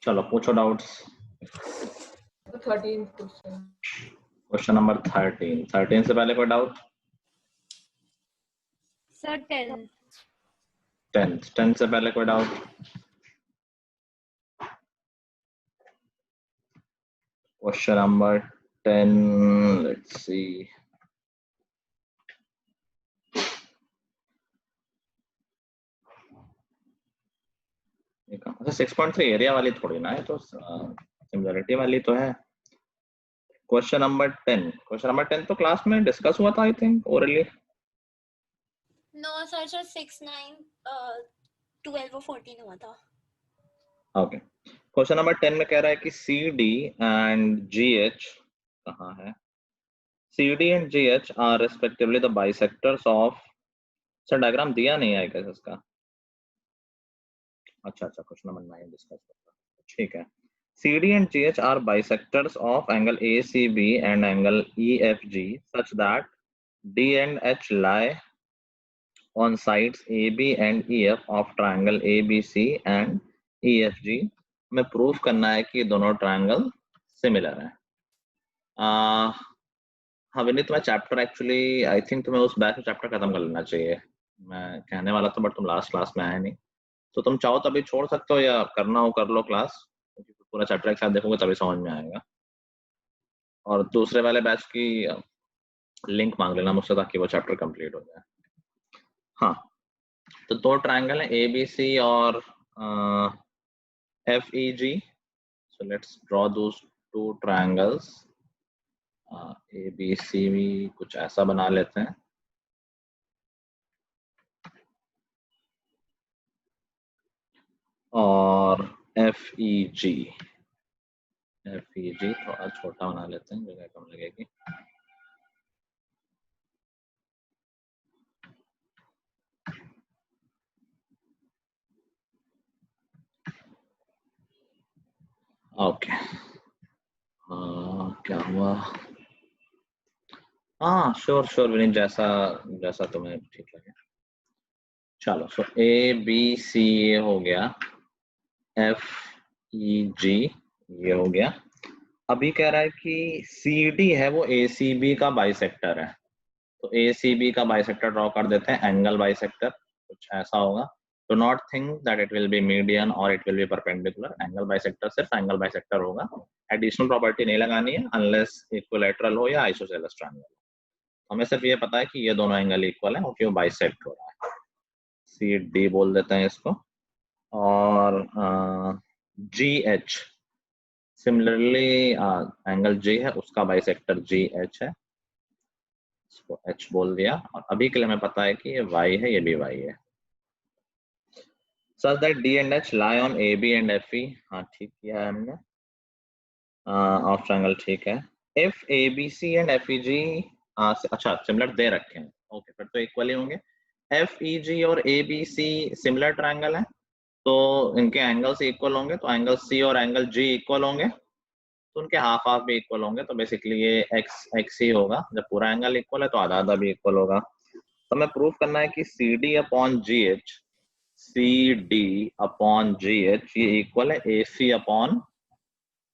चलो पूछो doubts. 13 question. Question number 13 से पहले कोई डाउट? सर 10 से पहले कोई doubt? Question number 10, let's see. अच्छा 6.3 एरिया वाली थोड़ी ना है, तो सिमिलरिटी वाली तो है। क्वेश्चन नंबर 10 तो क्लास में डिस्कस हुआ था I think orally. No sir, 6, 9, 12 और 14 हुआ था। ओके, क्वेश्चन नंबर 10 में कह रहा है कि C D and G H कहाँ है? C D and G H are respectively the bisectors of, sir diagram दिया नहीं है कैसे इसका? अच्छा क्वेश्चन नंबर 9 डिस्कस करता है, ठीक है। CD and GH are bisectors of angle ACB and angle EFG such that D and H lie on sides AB and EF of triangle ABC and EFG। हमें प्रूफ करना है कि दोनों triangle similar हैं। हाँ विनीत, तुम्हें चैप्टर एक्चुअली आई थिंक तुम्हें उस बैच में चैप्टर खत्म कर लेना चाहिए। मैं कहने वाला था बट तुम लास्ट क्लास में आए नहीं, तो तुम चाहो तभी छोड़ सकते हो या करना हो कर लो क्लास, क्योंकि पूरा चैप्टर एक साथ देखोगे तभी समझ में आएगा। और दूसरे वाले बैच की लिंक मांग लेना मुझसे ताकि वो चैप्टर कंप्लीट हो जाए। हाँ, तो दो ट्रायंगल है ए बी सी और F E G. So let's draw those two triangles. A B C भी कुछ ऐसा बना लेते हैं। और एफ ई जी थोड़ा छोटा बना लेते हैं, जगह कम लगेगी। ओके, क्या हुआ? हाँ श्योर विनीत, जैसा तुम्हें ठीक लगे। चलो, सो ए बी सी ये हो गया, एफ ई जी ये हो गया। अभी कह रहा है कि सी डी है वो ए सी बी का बाइसेक्टर है, तो ए सी बी का बाइसेक्टर ड्रॉ कर देते हैं, एंगल बाइसेक्टर कुछ ऐसा होगा। Do not think that it will be median और it will be perpendicular. Angle bisector सिर्फ एंगल बाइसेक्टर होगा, एडिशनल प्रॉपर्टी नहीं लगानी है अनलेस इक्विलैटरल हो या आइसोसेलेस ट्रायंगल। हमें सिर्फ ये पता है कि ये दोनों एंगल इक्वल है क्योंकि वो बाइसेक्ट हो रहा है। सी डी बोल देते हैं इसको। और जी एच सिमिलरली एंगल जी है उसका बाइसेक्टर जी एच है, इसको एच बोल दिया। और अभी के लिए हमें पता है कि ये वाई है, ये भी वाई है। such that D and H lie on AB and FE। हाँ ठीक किया है हमने। ऑफ ट्रायंगल ठीक है। If ABC and FEG अच्छा सिमिलर दे रखे हैं, ओके फिर तो इक्वल ही होंगे। FEG और ABC सिमिलर ट्रायंगल है तो इनके एंगल्स इक्वल होंगे, तो एंगल C और एंगल G इक्वल होंगे, तो उनके हाफ हाफ भी इक्वल होंगे। तो बेसिकली ये x ही होगा, जब पूरा एंगल इक्वल है तो आधा आधा भी इक्वल होगा। तो हमें प्रूफ करना है कि CD upon GH, CD upon GH ये इक्वल है AC अपॉन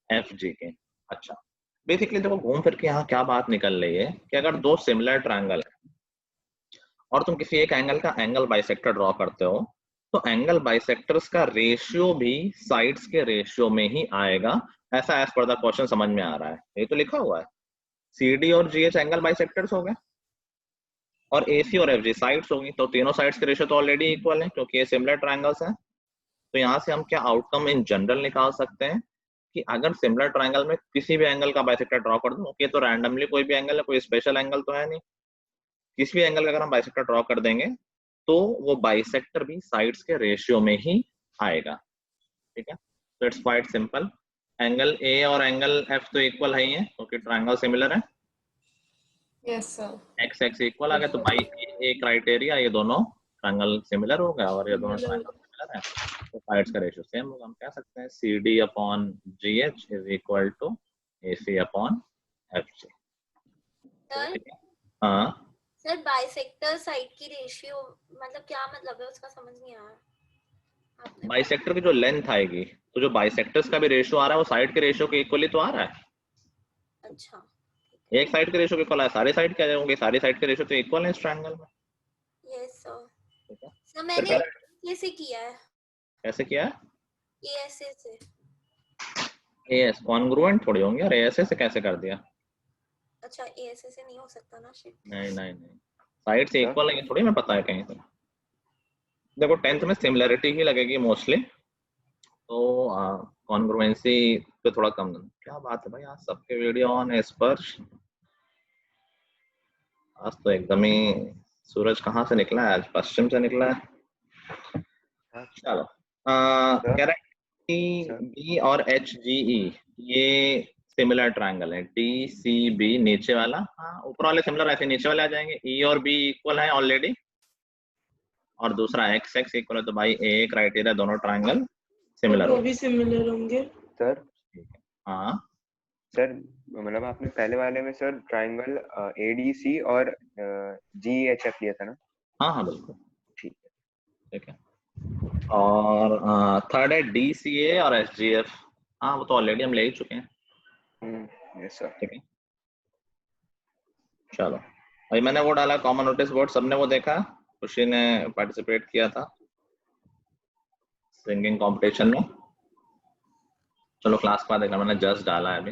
FG के। अच्छा, बेसिकली देखो घूम फिर के यहाँ क्या बात निकल रही है कि अगर दो सिमिलर ट्रायंगल है और तुम किसी एक एंगल का एंगल बाइसेक्टर ड्रॉ करते हो, तो एंगल बाइसेक्टर्स का रेशियो भी साइड्स के रेशियो में ही आएगा, ऐसा एज पर द क्वेश्चन समझ में आ रहा है। ये तो लिखा हुआ है CD और GH एंगल बाइसेक्टर्स हो गए और AC और FG साइड्स होगी, तो तीनों साइड्स के रेशियो तो ऑलरेडी इक्वल है क्योंकि ये सिमिलर ट्रायंगल्स हैं। तो यहाँ से हम क्या आउटकम इन जनरल निकाल सकते हैं कि अगर सिमिलर ट्रायंगल में किसी भी एंगल का बाइसेक्टर ड्रॉ कर दूं, ओके तो रैंडमली कोई भी एंगल है, कोई स्पेशल एंगल तो है नहीं, किसी भी एंगल का अगर हम बाइसेक्टर ड्रॉ कर देंगे तो वो बाइसेक्टर भी साइड्स के रेशियो में ही आएगा। ठीक है, तो it's quite simple. Angle A और एंगल एफ तो इक्वल है ही है क्योंकि ट्रायंगल सिमिलर है। Yes sir. X X equal आ गया, तो बाई ए क्राइटेरिया ये दोनों ट्रायंगल सिमिलर हो गया और ये दोनों ट्रायंगल सिमिलर है, तो साइड्स का रेशियो सेम होगा। हम कह सकते हैं C D upon G H is equal to A C upon F G. हाँ सर बाइसेक्टर साइड की रेशियो मतलब क्या मतलब है उसका समझ नहीं आ रहा। आपने बाइसेक्टर की जो लेंथ आएगी, तो जो बाइसेक्टर्स का भी रेशियो आ रहा है वो साइड के रेशियो के इक्वली तो आ रहा है। अच्छा एक साइड के रेशियो के इक्वल है, सारे साइड क्या होंगे, सारे साइड के रेशियो तो इक्वल है इस ट्रायंगल में। Yes sir. ठीक है, सर फिर मैंने कह रहा है, कैसे किया है कैसे किया है? ASA से? एएस कॉन्ग्रुएंट थोड़ी होंगे, और एएसए से कैसे कर दिया? अच्छा ASA से नहीं हो सकता ना शिट। नहीं नहीं नहीं, साइड से सर इक्वल है थोड़ी मैं पता है कहीं से। देखो 10th में सिमिलरिटी ही लगेगी मोस्टली, तो कॉन्ग्रुएंसी पे थोड़ा कम। क्या बात है भाई, आज सबके वीडियो ऑन है स्पर्श। आज तो एकदम ही सूरज कहाँ से निकला है, आज पश्चिम से निकला है। चलो कह रहा है कि बी और एच जी ई ये सिमिलर ट्रायंगल है। डी सी बी नीचे वाला, हाँ ऊपर वाले सिमिलर ऐसे नीचे वाले आ जाएंगे। ई और बी इक्वल है ऑलरेडी, और दूसरा एक्स एक्स इक्वल है, तो भाई ए क्राइटेरिया दोनों ट्रायंगल सिमिलर वो भी सिमिलर होंगे। सर ठीक है। हाँ सर मतलब आपने पहले वाले में सर ट्रायंगल ADC और GHF लिया था ना? हाँ हाँ बिल्कुल ठीक है। ठीक है। और थर्ड है डी सी ए और एस जी एफ। हाँ वो तो ऑलरेडी हम ले ही चुके हैं। Yes sir. ठीक है, चलो भाई मैंने वो डाला कॉमन नोटिस बोर्ड, सबने वो देखा? खुशी ने पार्टिसिपेट किया था सिंगिंग कंपटीशन में। चलो क्लास का देखना, मैंने जस्ट डाला है अभी।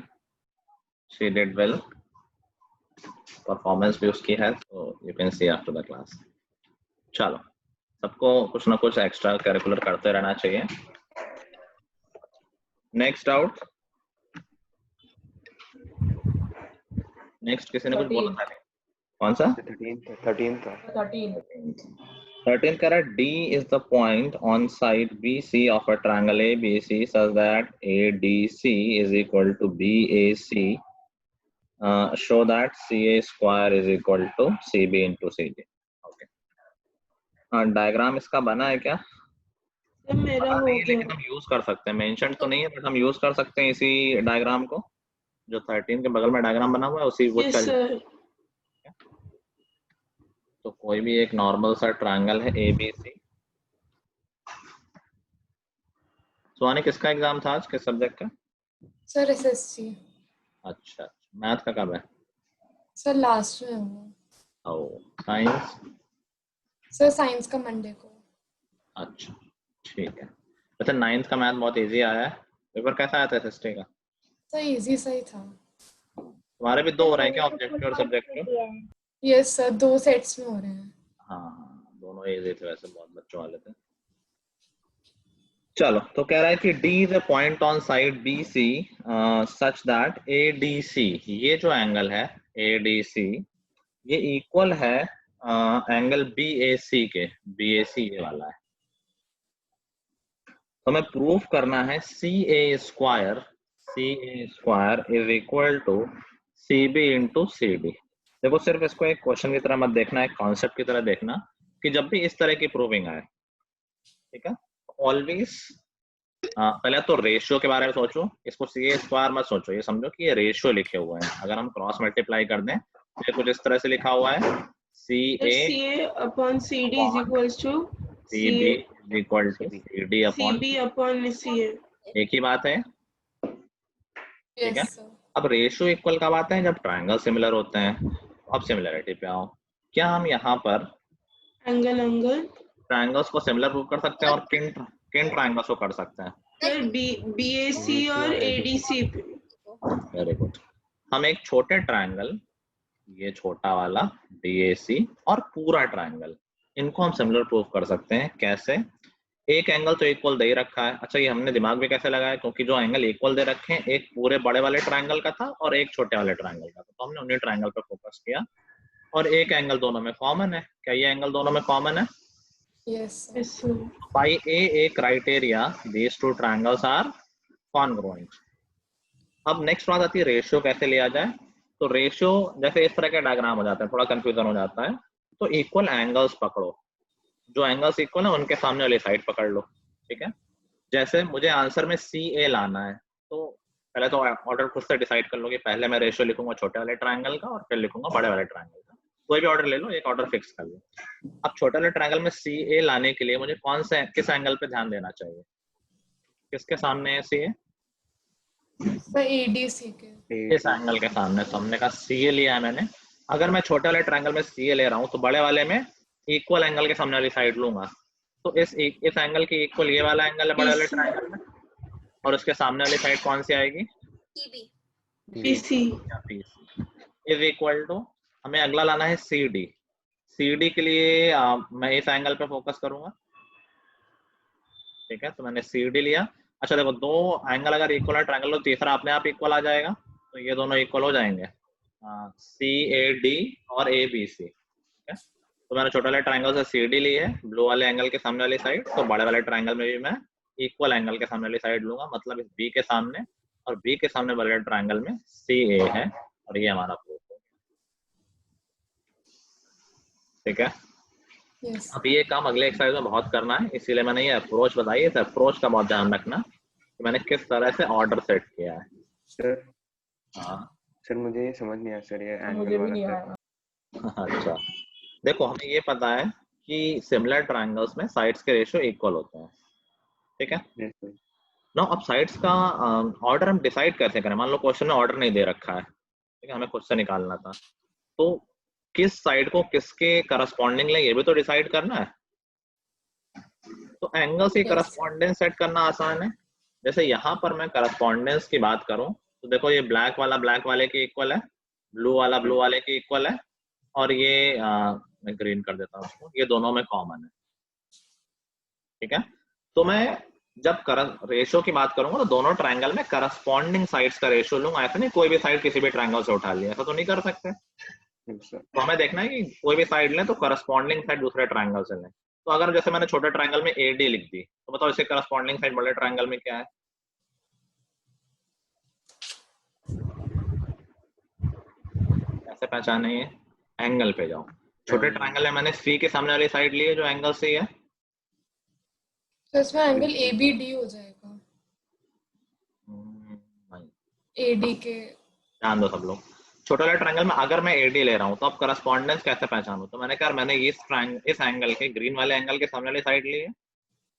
शी डिड वेल, परफॉर्मेंस भी उसकी है, तो you can see after the class. चलो सबको कुछ ना कुछ एक्स्ट्रा करिकुलर करते रहना चाहिए। नेक्स्ट आउट, नेक्स्ट किसी ने कुछ बोला था? कौन सा? 13th था। 13 कह रहा है D is the point on side BC of a triangle ABC such that ADC is equal to BAC. Show that CA square is equal to CB into CD. Okay. Diagram इसका बना है क्या? Sir मेरा पता हो नहीं है, गया। लेकिन हम यूज कर सकते हैं। मेंशन तो नहीं है बट हम यूज कर सकते हैं इसी डायग्राम को, जो 13 के बगल में डायग्राम बना हुआ है उसी वो यस चल। सर। तो कोई भी एक नॉर्मल सा ट्रायंगल है ABC। सुहानी किसका एग्जाम था आज, किस सब्जेक्ट का? Sir SSC। अच्छा, मैथ का कब है? सर लास्ट में होगा। ओ साइंस? सर साइंस का मंडे को। अच्छा ठीक है। वैसे 9th का मैथ बहुत इजी आया है। पेपर कैसा आया था एसएसटी का? सर इजी सही था। तुम्हारे भी 2 हो रहे हैं क्या, ऑब्जेक्टिव और सब्जेक्टिव? यस सर 2 सेट्स में हो रहे हैं। हाँ दोनों इजी थे वैसे, बहुत बच्चों वाले थे। चलो तो कह रहा है कि D is a point on side BC such that ADC, ये जो एंगल है ADC ये इक्वल है एंगल BAC के। BAC ये वाला है, तो हमें प्रूफ करना है CA square is equal to CB into CD। देखो सिर्फ इसको एक क्वेश्चन की तरह मत देखना, एक कॉन्सेप्ट की तरह देखना कि जब भी इस तरह की प्रूविंग आए, ठीक है, ऑलवेज पहले तो रेशियो के बारे में सोचो। इसको CA स्क्वायर मत सोचो, ये समझो कि ये रेशियो लिखे हुए हैं। अगर हम क्रॉस मल्टीप्लाई कर दें तो ये कुछ इस तरह से लिखा हुआ है CA upon CD is equals to CB is equal to CD upon CB upon CA। एक ही बात है, ठीक है। Yes sir. अब रेशियो इक्वल कब आता है? जब ट्रायंगल सिमिलर होते हैं। अब सिमिलरिटी पे आओ, क्या हम यहाँ पर एंगल ट्रायंगल्स को सिमिलर प्रूव कर सकते हैं, और किन किन ट्रायंगल्स को कर सकते हैं? सर BAC और ADC पे। Very good. हम एक छोटे ट्रायंगल, ये छोटा वाला DAC और पूरा ट्रायंगल, इनको हम सिमिलर प्रूव कर सकते हैं। कैसे? एक एंगल तो इक्वल दे ही रखा है। अच्छा ये हमने दिमाग में कैसे लगाया? क्योंकि जो एंगल इक्वल दे रखे हैं, एक पूरे बड़े वाले ट्रायंगल का था और एक छोटे वाले ट्रायंगल का था, तो हमने उन्हीं ट्रायंगल पर फोकस किया। और एक एंगल दोनों में कॉमन है। क्या ये एंगल दोनों में कॉमन है? Yes sir. By a criteria these two triangles are congruent. अब नेक्स्ट बात आती है रेशियो कैसे लिया जाए। तो रेशियो जैसे इस तरह के डायग्राम हो जाते हैं, थोड़ा कंफ्यूजन हो जाता है, तो इक्वल एंगल्स पकड़ो, जो एंगल्स इक्वल है उनके सामने वाली साइड पकड़ लो, ठीक है। जैसे मुझे आंसर में CA लाना है, तो पहले तो ऑर्डर खुद से डिसाइड कर लो कि पहले मैं रेशियो लिखूंगा छोटे वाले ट्रायंगल का और फिर लिखूंगा बड़े वाले ट्रायंगल का। कोई भी ऑर्डर ले लो, एक ऑर्डर फिक्स कर लो। अब छोटे वाले ट्रायंगल में सी ए लाने के लिए मुझे कौन से किस एंगल पे ध्यान देना चाहिए? किसके सामने है सी ए? ADC के। इस एंगल के सामने। तो हमने कहा सी ए लिया है मैंने। अगर मैं छोटे वाले ट्रायंगल में सी ए ले रहा हूँ तो बड़े वाले में इक्वल एंगल के सामने वाली साइड लूंगा। तो इस एंगल के इक्वल ये वाला एंगल है बड़े वाले ट्रायंगल में, और उसके सामने वाली साइड कौन सी आएगी? BC इज इक्वल टू, हमें अगला लाना है सी डी। सी डी के लिए मैं इस एंगल पे फोकस करूंगा, ठीक है। तो मैंने सी डी लिया। अच्छा देखो, दो एंगल अगर इक्वल है ट्रायंगल, तो तीसरा अपने आप इक्वल आ जाएगा, तो ये दोनों इक्वल हो जाएंगे, सी ए डी और ए बी सी, ठीक है। तो मैंने छोटे वाले ट्रायंगल से सी डी ली है, ब्लू वाले एंगल के सामने वाली साइड, तो बड़े वाले ट्रायंगल में भी मैं इक्वल एंगल के सामने वाली साइड लूंगा, मतलब इस बी के सामने और बी के सामने वाले ट्रायंगल में सी ए है, और ये हमारा प्रूफ है, ठीक है। yes. अब ये काम अगले एक्सरसाइज में बहुत करना है, इसीलिए मैंने ये अप्रोच बताई है। इस अप्रोच का बहुत ध्यान रखना कि मैंने किस तरह से ऑर्डर सेट किया है। सर हाँ सर मुझे ये समझ नहीं आया सर, ये एंगल मुझे भी वाला नहीं सर। आया। अच्छा देखो, हमें ये पता है कि सिमिलर ट्रायंगल्स में साइड्स के रेशियो इक्वल होते हैं, ठीक है। Yes, sir. नो, अब साइड्स का ऑर्डर हम डिसाइड कैसे करें? मान लो क्वेश्चन में ऑर्डर नहीं दे रखा है, ठीक है, हमें खुद से निकालना था, तो किस साइड को किसके करस्पॉन्डिंग ले ये भी तो डिसाइड करना है। तो एंगल से Yes. करस्पॉन्डेंस सेट करना आसान है। जैसे यहाँ पर मैं करस्पॉन्डेंस की बात करूं तो देखो, ये ब्लैक वाला ब्लैक वाले के इक्वल है, ब्लू वाला ब्लू वाले के इक्वल है, और ये मैं ग्रीन कर देता हूँ उसको, ये दोनों में कॉमन है, ठीक है। तो मैं जब रेशियो की बात करूंगा तो दोनों ट्रायंगल में करस्पॉन्डिंग साइड्स का रेशियो लूंगा। ऐसा नहीं कोई भी साइड किसी भी ट्रायंगल से उठा लिया, ऐसा तो नहीं कर सकते। Yes, sir. तो हमें देखना है कि कोई भी साइड लें तो करस्पॉन्डिंग साइड दूसरे ट्रायंगल से लें। तो अगर जैसे मैंने छोटे ट्रायंगल में ए डी लिख दी, तो बताओ इसके करस्पॉन्डिंग साइड बड़े ट्रायंगल में क्या है? कैसे पहचाने? ये एंगल पे जाओ। छोटे ट्रायंगल में मैंने सी के सामने वाली साइड ली है जो एंगल सी है, तो इसमें एंगल ABD हो जाएगा, नहीं, AD के। ध्यान दो सब लोग। छोटे वाले ट्रायंगल में अगर मैं एडी ले रहा हूँ तो अब करस्पॉन्डेंस कैसे पहचानूं? तो मैंने कहा मैंने इस एंगल के ग्रीन वाले एंगल के सामने वाली साइड ली है,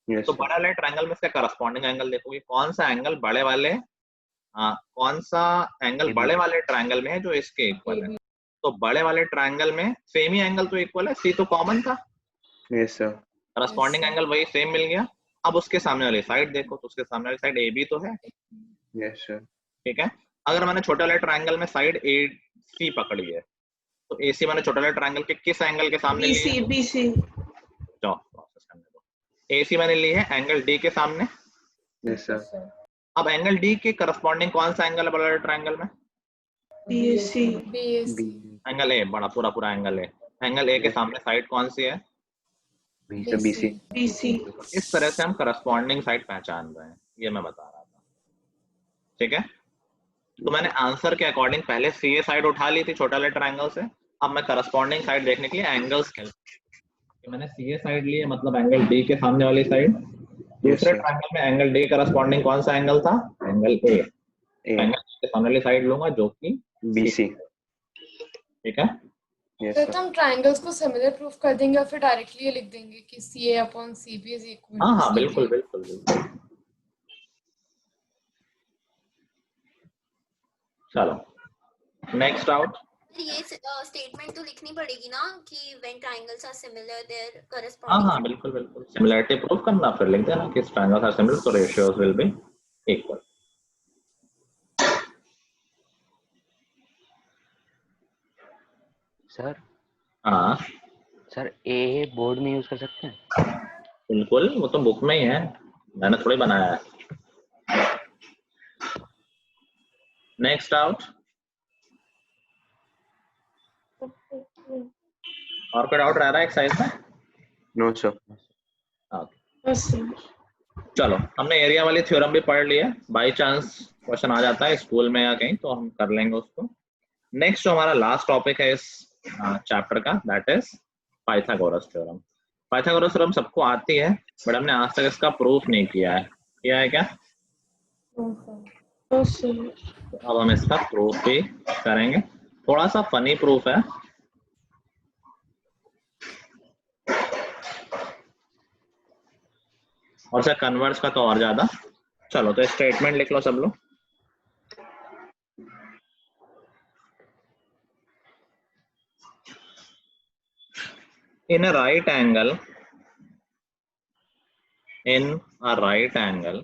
Yes, तो sir. बड़े वाले ट्रायंगल में इसका करस्पॉन्डिंग एंगल देखोगे कौन सा एंगल बड़े वाले कौन सा एंगल बड़े वाले ट्रायंगल में है जो इसके इक्वल है। तो बड़े वाले ट्रायंगल में सेम ही एंगल तो इक्वल है, सी तो कॉमन था, Yes, sir. करस्पॉन्डिंग एंगल वही सेम मिल गया। अब उसके सामने वाली साइड देखो, तो उसके सामने वाली साइड ए बी तो है, Yes, sir. ठीक है। अगर मैंने छोटे वाले ट्रायंगल में साइड ए सी पकड़ी है, तो ए सी मैंने छोटे वाले ट्रायंगल के किस एंगल के सामने ली है? BC जाओ प्रोसेस करने दो। ए सी मैंने ली है एंगल डी के सामने। Yes, sir. अब एंगल डी के करस्पॉन्डिंग कौन सा एंगल है बड़े वाले ट्रायंगल में? BAC एंगल ए, बड़ा पूरा पूरा एंगल ए। एंगल ए के सामने साइड कौन सी है? BC. BC इस तरह से हम करस्पॉन्डिंग साइड पहचान रहे हैं, ये मैं बता रहा था, ठीक है। तो मैंने आंसर के अकॉर्डिंग पहले सी ए साइड उठा ली थी छोटा वाले ट्रायंगल से। अब मैं करस्पॉन्डिंग साइड देखने के लिए एंगल्स मैंने सी ए साइड ली है, मतलब एंगल डी के सामने वाली साइड। दूसरे ट्रायंगल में एंगल डी करस्पॉन्डिंग कौन सा एंगल था? Angle A. एंगल के सामने वाली साइड लूंगा जो कि BC. ठीक है। Yes, तो sir. हम ट्रायंगल्स को सिमिलर प्रूफ कर देंगे और फिर डायरेक्टली ये लिख देंगे कि CA/CB इज इक्वल। हाँ हाँ बिल्कुल बिल्कुल बिल्कुल। चलो नेक्स्ट आउट। ये स्टेटमेंट तो लिखनी पड़ेगी ना कि when triangles are similar there हाँ करस्पॉन्डिंग। हाँ बिल्कुल बिल्कुल, सिमिलरिटी प्रूफ करना, फिर लिख देना कि ट्रायंगल्स आर सिमिलर तो ratios will be equal. Sir हाँ सर ए बोर्ड में यूज कर सकते हैं? बिल्कुल, वो तो बुक में ही है, मैंने थोड़ी बनाया है। Next out. और कोई डाउट रह रहा है एक्सरसाइज में? No, sir. चलो, हमने एरिया वाली थ्योरम भी पढ़ ली है, बाई चांस क्वेश्चन आ जाता है स्कूल में या कहीं तो हम कर लेंगे उसको। नेक्स्ट जो हमारा लास्ट टॉपिक है इस चैप्टर का, that is Pythagoras theorem. Pythagoras theorem सबको आती है, बट हमने आज तक इसका प्रूफ नहीं किया है। किया है क्या? तो अब हम इसका प्रूफ भी करेंगे। थोड़ा सा फनी प्रूफ है, और सर कन्वर्स का तो और ज्यादा। चलो तो स्टेटमेंट लिख लो सब लोग। In a right angle, in a right angle,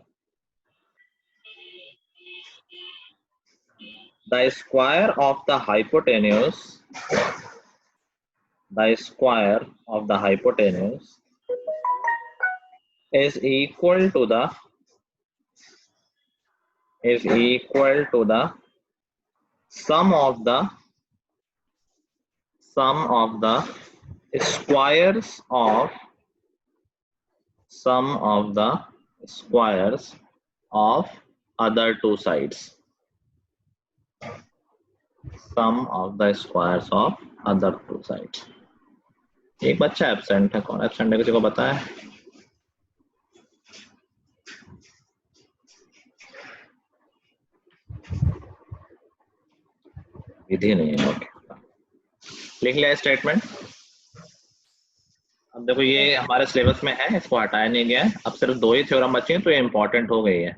the square of the hypotenuse, is equal to the sum of the squares of other two sides. Sum of the squares of other two sides. एक बच्चा absent है, कौन absent है, किसी को पता है? विधि नहीं है। ओके, लिख लिया स्टेटमेंट। अब देखो ये हमारे सिलेबस में है, इसको हटाया नहीं गया है। अब सिर्फ 2 ही थ्योरम बची हैं, तो ये इंपॉर्टेंट हो गई है।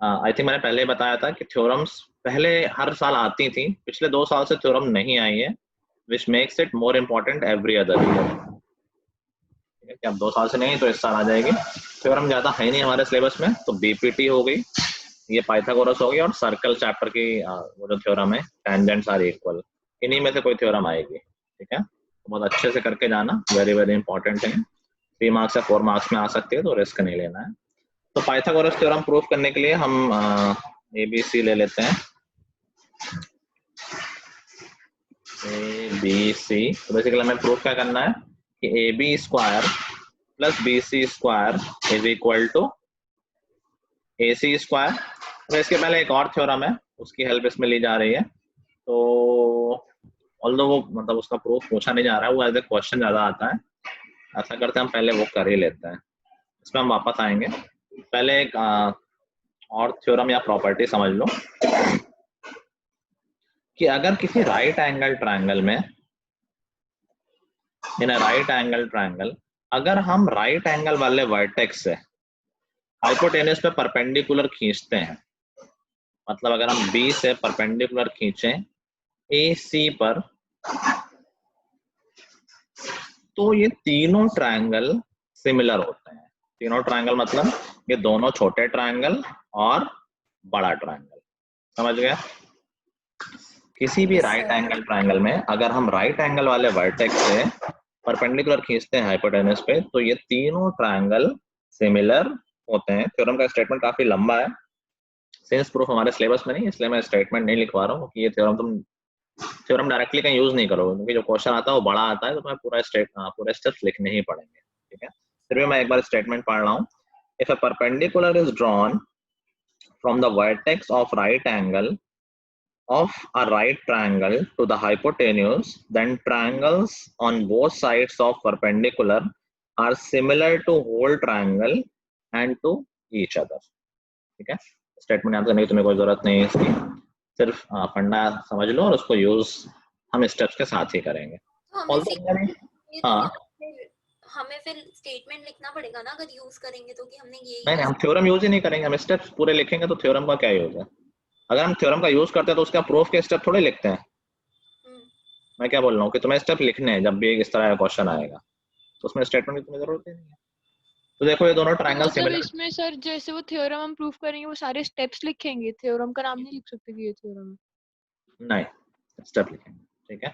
आई थिंक मैंने पहले बताया था कि थ्योरम्स पहले हर साल आती थी, पिछले 2 साल से थ्योरम नहीं आई है, which makes it more important every other year. अब 2 साल से नहीं तो इस साल आ जाएगी। थ्योरम ज्यादा है नहीं हमारे सिलेबस में, तो बीपीटी हो गई, ये पाइथागोरस हो गई, और सर्कल चैप्टर की वो जो थ्योरम है, टेंजेंट्स आर इक्वल, इन्हीं में से कोई थ्योरम आएगी। ठीक है, तो बहुत अच्छे से करके जाना, वेरी वेरी इंपॉर्टेंट है। 3 मार्क्स या 4 मार्क्स में आ सकती है, तो रिस्क नहीं लेना है। तो पाइथागोरस थ्योरम प्रूफ करने के लिए हम ABC ले लेते हैं। ABC, तो बेसिकली हमें प्रूफ क्या करना है कि AB square plus BC square is equal to AC square. तो इसके पहले एक और थ्योरम है, उसकी हेल्प इसमें ली जा रही है। तो ऑल्दो वो मतलब उसका प्रूफ पूछा नहीं जा रहा है, वो एज ए क्वेश्चन ज्यादा आता है। ऐसा करते हैं हम पहले वो कर ही लेते हैं, इसमें हम वापस आएंगे। पहले एक और थ्योरम या प्रॉपर्टी समझ लो कि अगर किसी राइट एंगल ट्रायंगल में, इन राइट एंगल ट्रायंगल, अगर हम राइट एंगल वाले वर्टेक्स से हाइपोटेन्यूज पे परपेंडिकुलर खींचते हैं, मतलब अगर हम B से परपेंडिकुलर खींचें AC पर, तो ये तीनों ट्रायंगल सिमिलर होते हैं। तीनों ट्रायंगल मतलब ये दोनों छोटे ट्रायंगल और बड़ा ट्रायंगल, समझ गया? किसी भी राइट एंगल ट्रायंगल में अगर हम राइट एंगल वाले वर्टेक्स से परपेंडिकुलर खींचते हैं हाइपोटेन्यूज पे, तो ये तीनों ट्रायंगल सिमिलर होते हैं। थ्योरम का स्टेटमेंट काफी लंबा है, सिंस प्रूफ हमारे सिलेबस में नहीं, इसलिए मैं स्टेटमेंट नहीं लिखवा रहा हूँ, क्योंकि ये थ्योरम डायरेक्टली कहीं यूज नहीं करोगे, क्योंकि जो क्वेश्चन आता है वो बड़ा आता है, तो तुम्हें पूरे स्टेप्स लिखने ही पड़ेंगे। ठीक है, फिर भी मैं एक बार स्टेटमेंट पढ़ रहा हूँ। If a perpendicular is drawn from the vertex of right angle of a right triangle to the hypotenuse, then triangles on both sides of perpendicular are similar to whole triangle and to each other. ठीक है, statement याद करने की तुम्हें कोई जरूरत नहीं है इसकी, सिर्फ फंडा समझ लो और उसको यूज हम स्टेप्स के साथ ही करेंगे। हमें फिर स्टेटमेंट लिखना पड़ेगा ना अगर यूज करेंगे तो, कि हमने ये नहीं, हम थ्योरम यूज ही नहीं करेंगे, हम स्टेप्स पूरे लिखेंगे, तो थ्योरम का क्या यूज है? अगर हम थ्योरम का यूज करते हैं तो उसका प्रूफ के स्टेप थोड़े लिखते हैं। मैं क्या बोल रहा हूँ कि तुम्हें स्टेप लिखने हैं, जब भी इस तरह का क्वेश्चन आएगा तो उसमें स्टेटमेंट की तुम्हें जरूरत ही नहीं है। तो देखो ये दोनों ट्रायंगल सिमिलर, इसमें सर जैसे वो थ्योरम हम प्रूफ करेंगे वो सारे स्टेप्स लिखेंगे, थ्योरम का नाम नहीं लिख सकते कि ये थ्योरम है। नहीं, स्टेप लिखेंगे। ठीक है,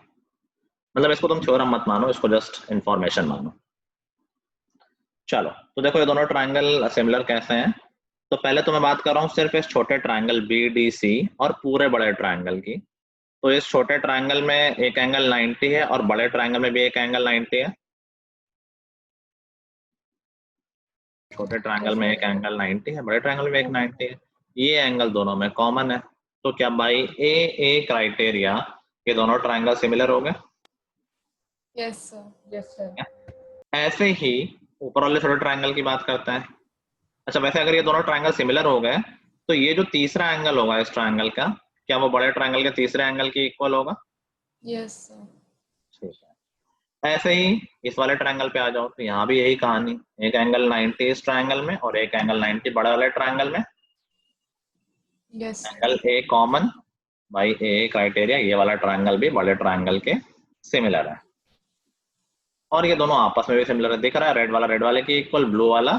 मतलब इसको तुम थ्योरम मत मानो, इसको जस्ट इंफॉर्मेशन मानो। चलो, तो देखो ये दोनों ट्रायंगल सिमिलर कैसे हैं। तो पहले तो मैं बात कर रहा हूँ सिर्फ इस छोटे ट्रायंगल BDC और पूरे बड़े ट्रायंगल की। तो इस छोटे ट्रायंगल में एक एंगल 90 है और बड़े ट्रायंगल में भी एक एंगल 90 है। छोटे ट्रायंगल में एक एंगल 90 है, बड़े ट्रायंगल में एक 90 है। ये एंगल दोनों में कॉमन है, तो क्या बाई ए क्राइटेरिया ये दोनों ट्रायंगल सिमिलर हो गए? Yes sir. ऐसे ही ऊपर वाले छोटे ट्रायंगल की बात करते हैं। अच्छा, वैसे अगर ये दोनों ट्रायंगल सिमिलर हो गए, तो ये जो तीसरा एंगल होगा इस ट्रायंगल का, क्या वो बड़े ट्रायंगल के तीसरे एंगल के इक्वल होगा? Yes sir. ठीक है, ऐसे ही इस वाले ट्रायंगल पे आ जाओ तो यहाँ भी यही कहानी, एक एंगल 90 इस ट्रायंगल में और एक एंगल 90 बड़े वाले ट्रायंगल में। Yes angle A common by A criteria, ये वाला ट्रायंगल भी बड़े ट्रायंगल के सिमिलर है और ये दोनों आपस में भी सिमिलर है। दिख रहा है रेड वाला रेड वाले के इक्वल, ब्लू वाला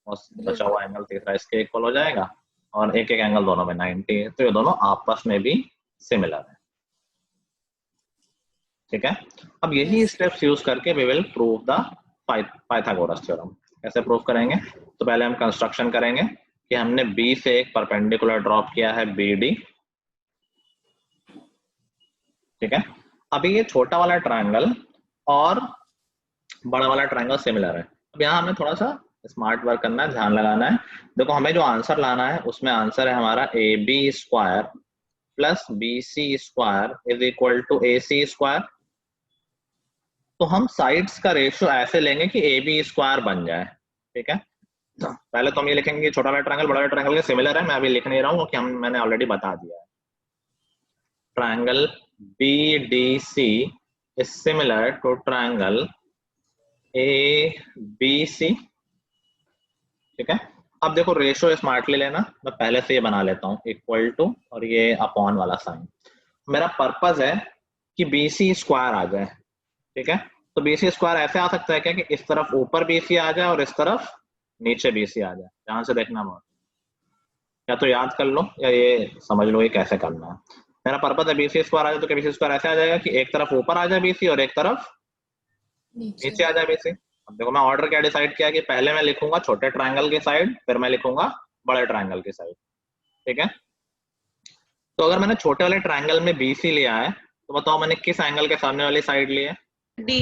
और बचा हुआ एंगल तीसरा इसके इक्वल हो जाएगा और एक एक एंगल दोनों में 90 है, तो ये दोनों आपस में भी सिमिलर है। ठीक है, अब यही स्टेप्स यूज करके we will prove the Pythagoras theorem. कैसे प्रूव करेंगे? तो पहले हम कंस्ट्रक्शन करेंगे कि हमने बी से एक परपेंडिकुलर ड्रॉप किया है BD। ठीक है, अभी ये छोटा वाला ट्रायंगल और बड़ा वाला ट्रायंगल सिमिलर है। अब यहाँ हमें थोड़ा सा स्मार्ट वर्क करना है, ध्यान लगाना है। देखो हमें जो आंसर लाना है उसमें आंसर है हमारा AB square plus BC square is equal to AC square. तो हम साइड्स का रेशियो ऐसे लेंगे कि AB स्क्वायर बन जाए। ठीक है, पहले तो हम ये लिखेंगे कि छोटा वाला ट्रायंगल बड़ा वाला ट्रायंगल के सिमिलर है। मैं अभी लिख नहीं रहा हूँ क्योंकि मैंने ऑलरेडी बता दिया है। Triangle BDC is similar to triangle ABC। ठीक है, अब देखो रेशियो स्मार्टली लेना, मैं पहले से ये बना लेता हूँ इक्वल टू और ये अपॉन वाला साइन। मेरा पर्पस है कि BC स्क्वायर आ जाए। ठीक है, तो BC स्क्वायर ऐसे आ सकता है क्या कि इस तरफ ऊपर BC आ जाए और इस तरफ नीचे BC आ जाए। ध्यान से देखना बहुत, या तो याद कर लो या ये समझ लो ये कैसे करना है। मेरा पर्पस है BC स्क्वायर आ जाए, तो क्या BC स्क्वायर ऐसे आ जाएगा कि एक तरफ ऊपर आ जाए BC और एक तरफ नीचे आ जाए BC। अब देखो मैं ऑर्डर क्या डिसाइड किया कि पहले मैं लिखूंगा छोटे ट्रायंगल की साइड, फिर मैं लिखूंगा बड़े ट्रायंगल की साइड। ठीक है, तो अगर मैंने छोटे वाले ट्रायंगल में BC लिया है तो बताओ मैंने किस एंगल के सामने वाली साइड ली है? डी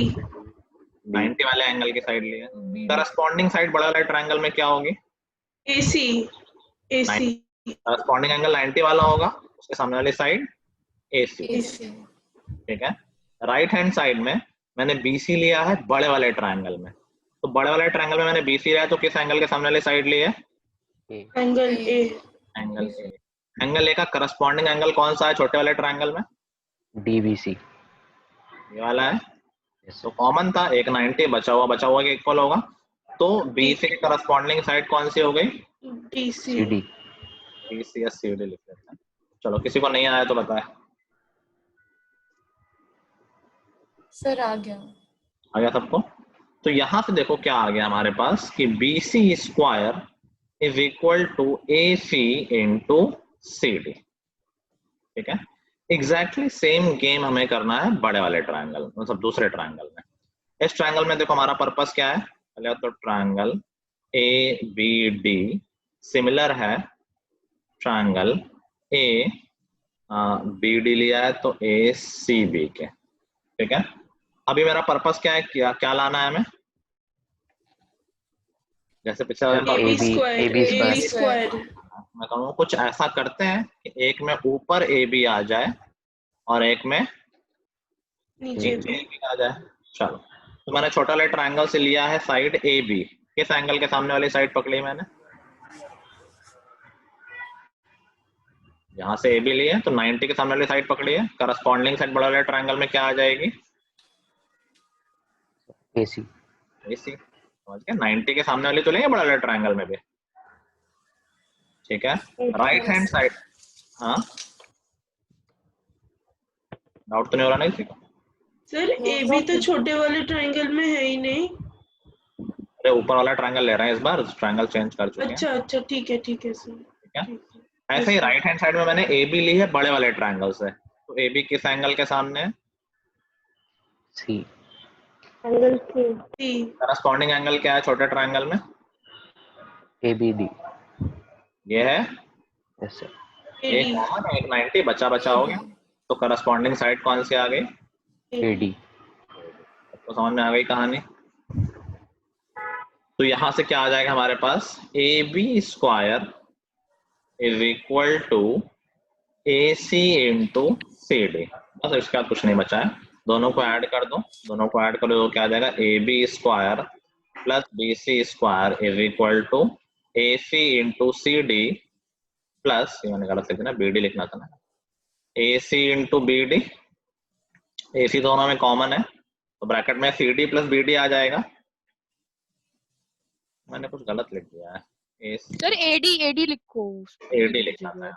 90 वाले एंगल की साइड ली है। करस्पॉन्डिंग साइड बड़े वाले ट्रायंगल में क्या होगी? AC AC करस्पॉन्डिंग एंगल 90 वाला होगा, उसके सामने वाली साइड AC। AC ठीक है, राइट हैंड साइड में मैंने BC लिया है बड़े वाले ट्रायंगल में, तो बड़े वाले ट्रायंगल में मैंने BC लिया है तो किस एंगल के सामने वाली साइड ली है? Angle A angle A। Angle A का करस्पॉन्डिंग एंगल कौन सा है छोटे वाले ट्रायंगल में? DBC। ये वाला है। तो कॉमन था, एक 90 बचा हुआ के इक्वल होगा, तो BC के करस्पॉन्डिंग साइड कौन सी हो गई? DC CD। BC या CD लिख लेते हैं। चलो किसी को नहीं आया तो बताए। सर आ गया। आ गया सबको? तो यहां से देखो क्या आ गया हमारे पास कि BC square is equal to AC into CD। ठीक है, एग्जैक्टली सेम गेम हमें करना है बड़े वाले ट्रायंगल मतलब दूसरे ट्रायंगल में। इस ट्रायंगल में देखो हमारा पर्पस क्या है? पहले तो ट्रायंगल ABD सिमिलर है ट्रायंगल BD लिया है तो ACB के। ठीक है, अभी मेरा पर्पस क्या है, क्या लाना है हमें? जैसे पिछले वाले AB purpose square AB square मैं कहूँगा कुछ ऐसा करते हैं कि एक में ऊपर AB आ जाए और एक में नीचे नीचे AB आ जाए। चलो, तो मैंने छोटा वाले ट्रायंगल से लिया है साइड AB। किस एंगल के सामने वाली साइड पकड़ी मैंने? यहाँ से AB लिए तो 90 के सामने वाली साइड पकड़ी है। करस्पॉन्डिंग साइड बड़ा वाले ट्रायंगल में क्या आ जाएगी? AC। AC। समझ गए? 90 के सामने वाली तो लेंगे बड़ा वाले ट्रायंगल में भी। ठीक है, राइट हैंड साइड। हाँ, डाउट तो नहीं हो रहा? नहीं सीखा? सर AB तो छोटे वाले ट्रायंगल में है ही नहीं। अरे ऊपर वाला ट्रायंगल ले रहे हैं इस बार, ट्रायंगल चेंज कर चुके हैं। अच्छा ठीक है सर। ठीक है, ऐसे ही राइट हैंड साइड में मैंने AB ली है बड़े वाले ट्रायंगल से, तो AB किस एंगल के सामने है? C। Angle C corresponding angle क्या है छोटे ट्रायंगल में? ABD। ये है यस सर। एक कॉमन, एक 90 बचा हो गया, तो करस्पॉन्डिंग साइड कौन सी आ गई? AD। तो समझ में आ गई कहानी। तो यहां से क्या आ जाएगा हमारे पास? AB square is equal to AC into CD। बस इसके बाद कुछ नहीं बचा है, दोनों को ऐड कर दो, तो क्या आ जाएगा? AB square plus BC square is equal to AC into CD plus, ये मैंने गलत लिख दिया ना, BD लिखना था ना, AC इंटू BD। AC दोनों में कॉमन है तो ब्रैकेट में CD प्लस BD आ जाएगा। मैंने कुछ गलत लिख दिया है। सर AD लिखो। AD लिखना था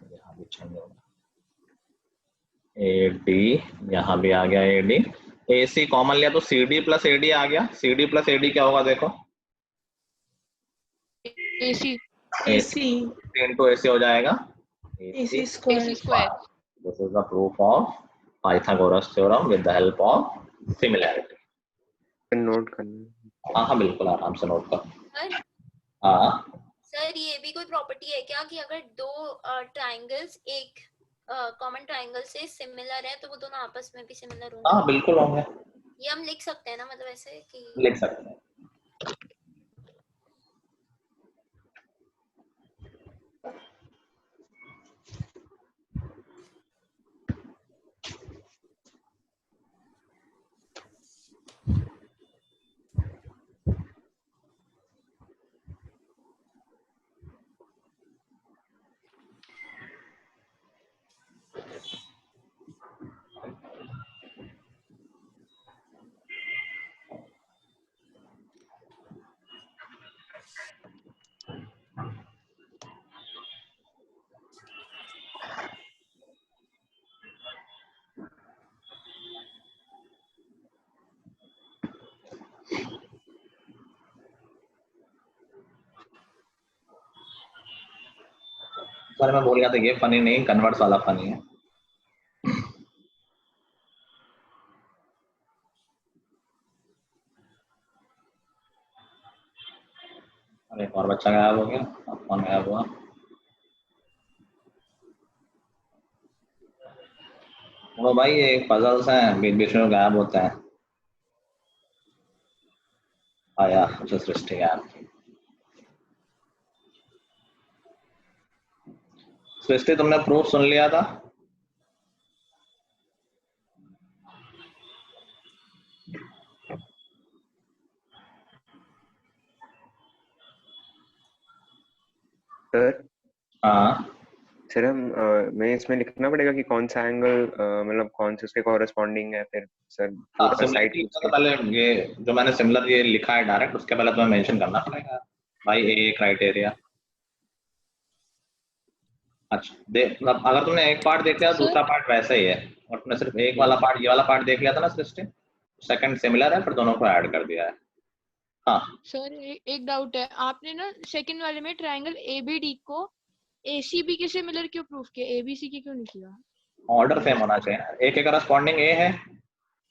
यहाँ भी change होगा। AD यहाँ भी आ गया AD। AC कॉमन लिया तो CD प्लस AD आ गया। CD प्लस AD क्या होगा देखो, AC AC into AC हो जाएगा AC square square। This is the proof of Pythagoras theorem with the help of similarity. Note करना। हाँ बिल्कुल आराम से नोट कर। सर हाँ सर ये भी कोई प्रॉपर्टी है क्या कि अगर दो ट्रायंगल्स एक कॉमन ट्रायंगल से सिमिलर है तो वो दोनों आपस में भी सिमिलर होंगे? हाँ बिल्कुल होंगे, ये हम लिख सकते हैं ना, मतलब ऐसे कि लिख सकते हैं। सर मैं बोल गया था ये फनी नहीं, कन्वर्ट्स वाला फनी है। अरे एक और बच्चा गायब हो गया, अब कौन गायब हुआ? वो भाई ये पजल्स हैं, बीच बीच में गायब होते हैं। आया अच्छा सृष्टि यार। सृष्टि तुमने प्रूफ सुन लिया था? सर हाँ सर मैं इसमें लिखना पड़ेगा कि कौन सा एंगल मतलब कौन से उसके कॉरेस्पॉन्डिंग है फिर सर हाँ पूरा साइड सिमिलरिटी तो पहले ये जो मैंने सिमिलर ये लिखा है डायरेक्ट, उसके पहले तुम्हें मेंशन करना पड़ेगा भाई ए क्राइटेरिया। अच्छा देख, मतलब अगर तुमने एक पार्ट देख लिया दूसरा पार्ट वैसा ही है, और तुमने सिर्फ एक वाला पार्ट ये वाला पार्ट देख लिया था ना सृष्टि, सेकंड सिमिलर है, फिर दोनों को ऐड कर दिया है। हाँ सर एक डाउट है, आपने ना सेकंड वाले में ट्रायंगल ABD को ACB के सिमिलर क्यों प्रूफ किया, ABC के क्यों नहीं किया? ऑर्डर सेम होना चाहिए। ए के करस्पॉन्डिंग ए है,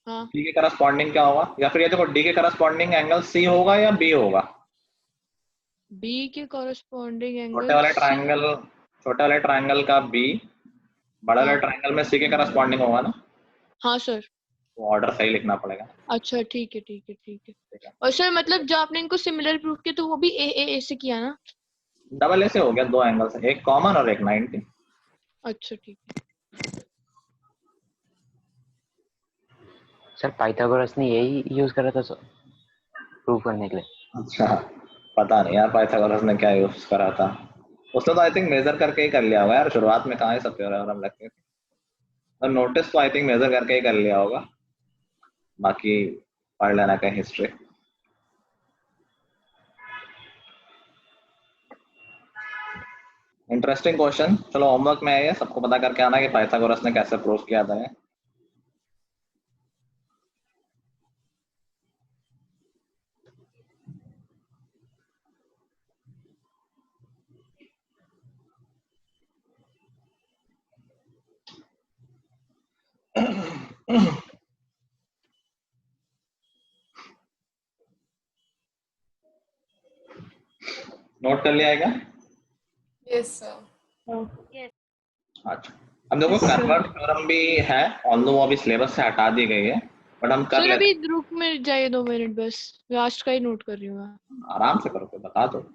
हाँ डी के करस्पॉन्डिंग क्या होगा, या फिर ये देखो डी के करस्पॉन्डिंग एंगल सी होगा या बी होगा। B के कॉरेस्पॉन्डिंग छोटे एंगल वाले ट्रायंगल, छोटे वाले ट्रायंगल का बी बड़े वाले हाँ ट्रायंगल में सी के करस्पॉन्डिंग होगा ना, हाँ सर। तो ऑर्डर सही लिखना पड़ेगा। अच्छा ठीक है ठीक है ठीक है। ठीक है, और सर मतलब जो आपने इनको सिमिलर प्रूफ किया तो वो भी A से किया ना? डबल ए से हो गया, दो एंगल से, एक कॉमन और एक 90। अच्छा ठीक है। सर पाइथागोरस ने यही यूज करा था प्रूव करने के लिए। अच्छा पता नहीं यार पाइथागोरस ने क्या यूज करा था, उसने तो आई थिंक मेजर करके ही कर लिया होगा यार, शुरुआत में कहाँ ही सब थ्योरम लगते थे, और नोटिस तो आई थिंक मेजर करके ही कर लिया होगा। बाकी पढ़ लेना का हिस्ट्री। इंटरेस्टिंग क्वेश्चन, चलो होमवर्क में है ये, सबको पता करके आना कि पाइथागोरस ने कैसे प्रूव किया था ये। नोट कर लिया है क्या? Yes, sir. अच्छा अब देखो कन्वर्ट थ्योरम भी है, ऑल्दो वो अभी सिलेबस से हटा दी गई है, बट हम कर सर लेते अभी रुक में जाइए 2 मिनट, बस लास्ट का ही नोट कर रही हूँ मैं। हैं, आराम से करो, कोई बता दो।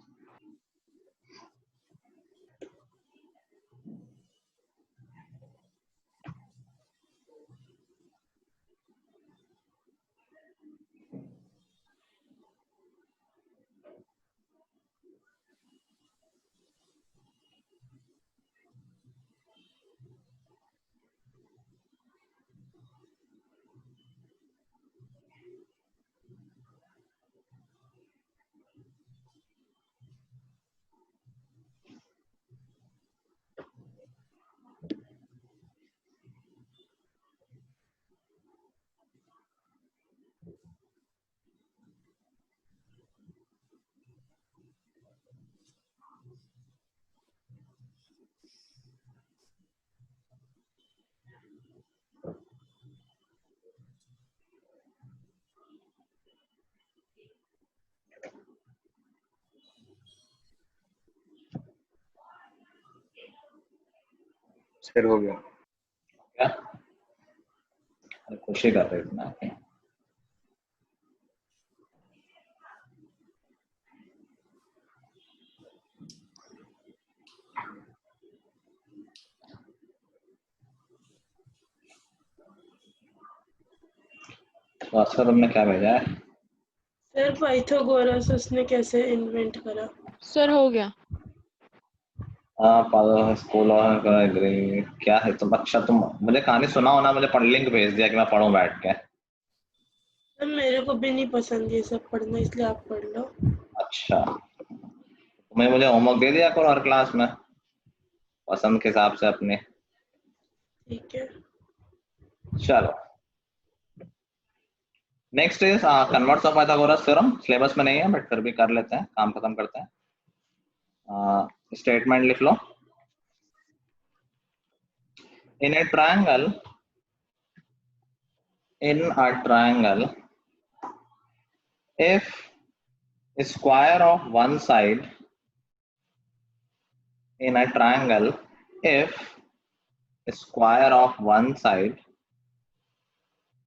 सर हो गया। क्या खुशी कर रही थी ना आपकी? तो अच्छा तुमने क्या भेजा है? सर पाइथागोरस उसने कैसे इन्वेंट करा? सर हो गया। स्कूल और एग्री क्या है तुम? अच्छा तुम मुझे कहानी सुनाओ ना, मुझे पढ़ लिंक भेज दिया कि मैं पढूं बैठ के। सर मेरे को भी नहीं पसंद ये सब पढ़ना, इसलिए आप पढ़ लो। अच्छा तुम्हें मुझे होमवर्क दे दिया करो हर क्लास में पसंद के हिसाब से अपने। ठीक है। चलो next is converts of Pythagoras theorem. Syllabus में नहीं है बट फिर भी कर लेते हैं, काम खत्म करते हैं। स्टेटमेंट लिख लो। इन a triangle if square of one side in a triangle if square of one side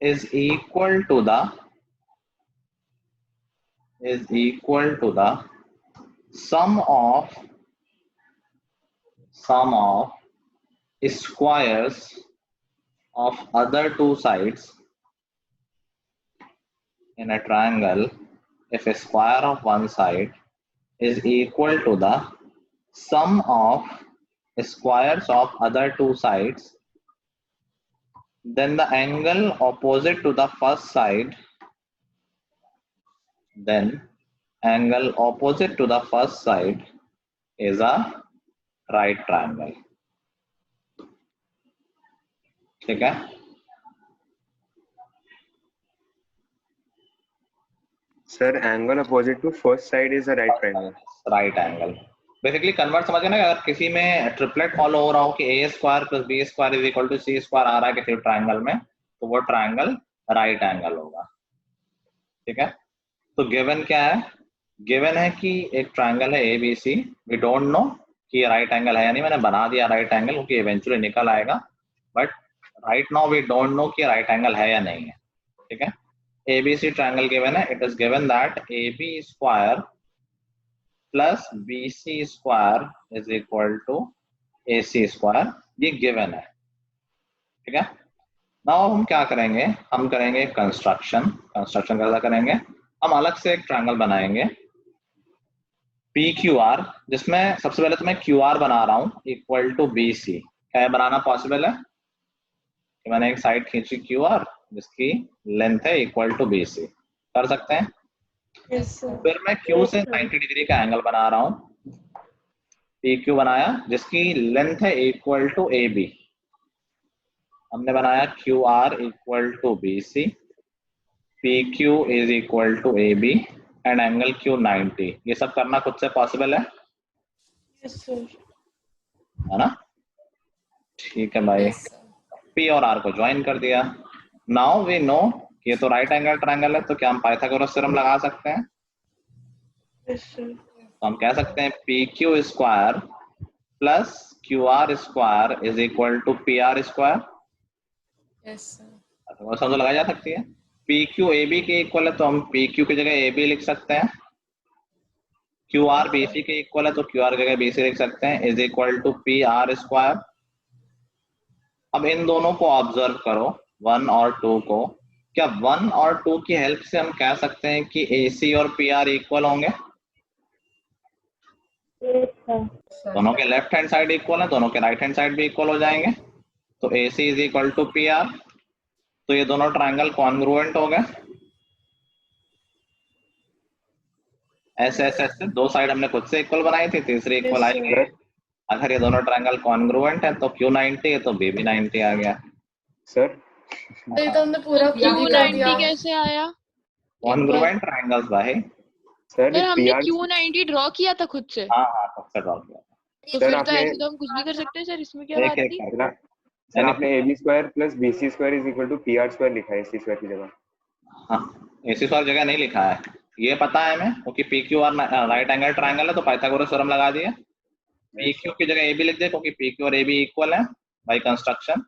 is equal to the sum of squares of other two sides in a triangle if a square of one side is equal to the sum of squares of other two sides, then the angle opposite to the first side is a right triangle. ठीक है? Sir angle opposite to first side is a right triangle. Right angle basically convert समझ गए ना। अगर किसी में triplet follow हो रहा हो कि a square plus b square is equal to c square आ रहा है किसी ट्रायंगल में, तो वो ट्रायंगल राइट एंगल होगा। ठीक है? तो गिवन क्या है? गिवन है कि एक ट्रायंगल है ABC, वी डोंट नो कि ये राइट एंगल है या नहीं। मैंने बना दिया राइट एंगल क्योंकि इवेंचुअली निकल आएगा, but right now we don't know कि राइट एंगल है या नहीं है। ठीक है? ABC triangle given है, it is given that AB square plus BC square is equal to AC square, ये given है। ठीक है? now हम क्या करेंगे? हम करेंगे कंस्ट्रक्शन कैसा करेंगे? हम अलग से एक ट्रायंगल बनाएंगे PQR, जिसमें सबसे पहले तो मैं QR बना रहा हूँ इक्वल टू BC। क्या बनाना पॉसिबल है कि मैंने एक साइड खींची QR जिसकी लेंथ है इक्वल टू BC? कर सकते हैं? Yes sir. फिर मैं Q से 90 डिग्री का एंगल बना रहा हूँ, PQ बनाया जिसकी लेंथ है इक्वल टू AB। हमने बनाया QR equal to BC, PQ is equal to AB and angle Q 90। ये सब करना खुद से पॉसिबल है? Yes sir. है ना? ठीक है भाई। Yes, sir. P और R को ज्वाइन कर दिया। नाउ वी नो ये तो राइट एंगल ट्रायंगल है, तो क्या हम पाइथागोरस थ्योरम लगा सकते हैं? Yes sir. तो हम कह सकते हैं PQ square plus QR square is equal to PR square. Yes, sir. वो समझ लगाई जा सकती है। PQ AB के इक्वल है तो हम PQ की जगह AB लिख सकते हैं। QR BC के इक्वल है तो QR की जगह BC लिख सकते हैं is equal to PR square. अब इन दोनों को ऑब्जर्व करो 1 और 2 को। क्या 1 और 2 की हेल्प से हम कह सकते हैं कि AC और PR इक्वल होंगे? दोनों के लेफ्ट हैंड साइड इक्वल है, दोनों के राइट हैंड साइड भी इक्वल हो जाएंगे, तो AC is equal to PR। तो ये दोनों ट्रायंगल कॉन्ग्रुएंट हो गए। ऐसे ऐसे दो साइड हमने खुद से इक्वल बनाई थी, तीसरी इक्वल Yes, आएगी। अगर ये दोनों ट्रायंगल कॉन्ग्रुएंट है तो Q 90 है तो B भी 90 आ गया। सर तो ये तो हमने पूरा खुद ही कर दिया। Q90 कैसे आया? कॉन्ग्रुएंट ट्रायंगल्स भाई। सर सर हमने PR Q90 ड्रॉ किया था खुद से, हाँ हाँ खुद से ड्रॉ किया। तो सर फिर तो आपने ऐसे तो हम कुछ भी कर सकते हैं सर, इसमें क्या एक बात एक थी? सर यानी आपने AB² + BC² = PR² लिखा है AC² की जगह। हाँ ऐसी सारी जगह नहीं लिखा है, ये पता है हमें, क्योंकि PQR राइट एंगल ट्रायंगल है तो पाइथागोरस थ्योरम लगा दिए। PQ की जगह AB लिख दिया क्योंकि PQ और AB इक्वल है बाय कंस्ट्रक्शन।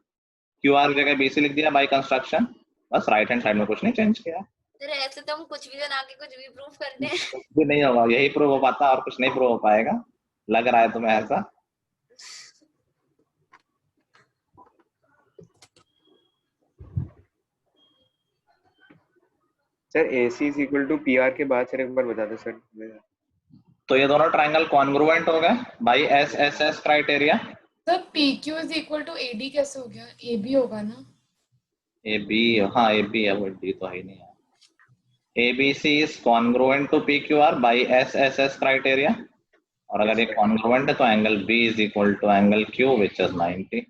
QR की जगह BC लिख दिया बाय कंस्ट्रक्शन। बस राइट हैंड साइड में कुछ नहीं चेंज किया। सर ऐसे तो हम कुछ भी बना के कुछ भी प्रूफ करते हैं। कुछ भी नहीं होगा, यही प्रूव हो पाता और कुछ नहीं प्रूव हो पाएगा, लग रहा है तुम्हें ऐसा? सर AC = PR के बाद सर एक बार बता दो सर। तो ये दोनों ट्रायंगल कॉन्ग्रुएंट हो गए by SSS criteria. Sir PQ = AD कैसे हो गया? AB होगा ना? AB, हाँ AB है, वो D तो है ही नहीं है। ABC is congruent to PQR by SSS criteria, और अगर ये congruent है तो angle B is equal to angle Q which is 90।